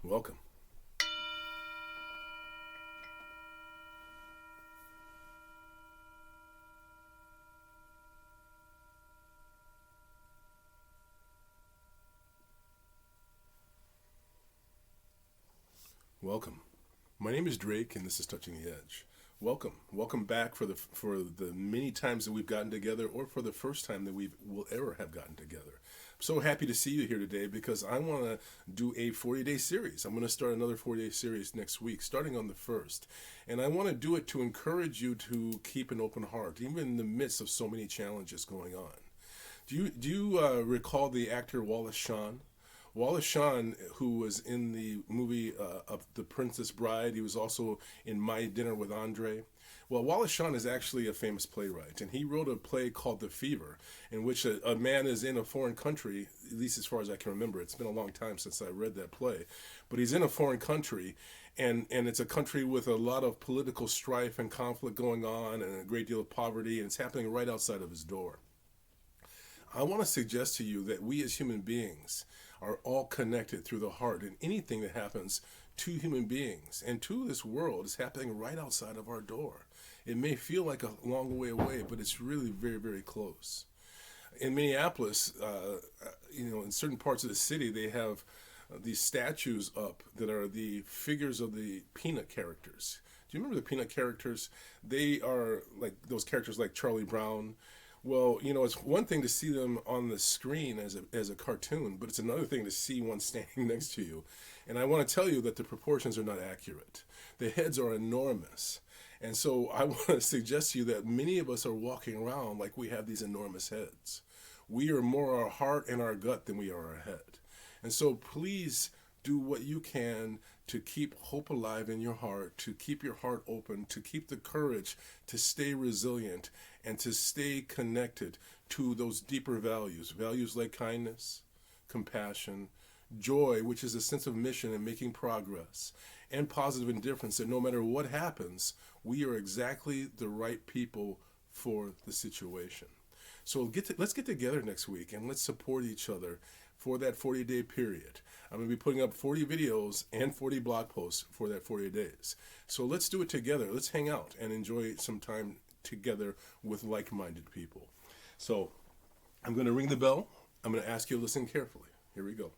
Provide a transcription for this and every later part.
Welcome. Welcome. My name is Drake, and this is Touching the Edge. Welcome back for the many times that we've gotten together, or for the first time that we will ever have gotten together. I'm so happy to see you here today because I want to do a 40-day series. I'm going to start another 40-day series next week, starting on the first, and I want to do it to encourage you to keep an open heart, even in the midst of so many challenges going on. Do you recall the actor Wallace Shawn? Wallace Shawn, who was in the movie of The Princess Bride, he was also in My Dinner with Andre. Well, Wallace Shawn is actually a famous playwright, and he wrote a play called The Fever, in which a man is in a foreign country, at least as far as I can remember. It's been a long time since I read that play, but he's in a foreign country, and it's a country with a lot of political strife and conflict going on, and a great deal of poverty, and it's happening right outside of his door. I want to suggest to you that we as human beings are all connected through the heart, and anything that happens to human beings and to this world is happening right outside of our door. It may feel like a long way away, but it's really very, very close. In Minneapolis, in certain parts of the city, they have these statues up that are the figures of the Peanut characters. Do you remember the Peanut characters? They are like those characters like Charlie Brown. Well, it's one thing to see them on the screen as a cartoon, but it's another thing to see one standing next to you. And I want to tell you that the proportions are not accurate. The heads are enormous. And so I want to suggest to you that many of us are walking around like we have these enormous heads. We are more our heart and our gut than we are our head. And so please do what you can to keep hope alive in your heart, to keep your heart open, to keep the courage to stay resilient and to stay connected to those deeper values like kindness, compassion, joy, which is a sense of mission and making progress, and positive indifference, that no matter what happens, we are exactly the right people for the situation. So let's get together next week and let's support each other for that 40-day period. I'm going to be putting up 40 videos and 40 blog posts for that 40 days. So let's do it together. Let's hang out and enjoy some time together with like-minded people. So I'm going to ring the bell. I'm going to ask you to listen carefully. Here we go.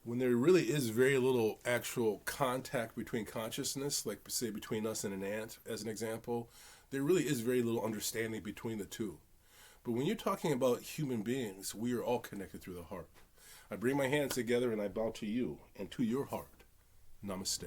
When there really is very little actual contact between consciousness, like say between us and an ant, as an example, there really is very little understanding between the two. But when you're talking about human beings, we are all connected through the heart. I bring my hands together and I bow to you and to your heart. Namaste.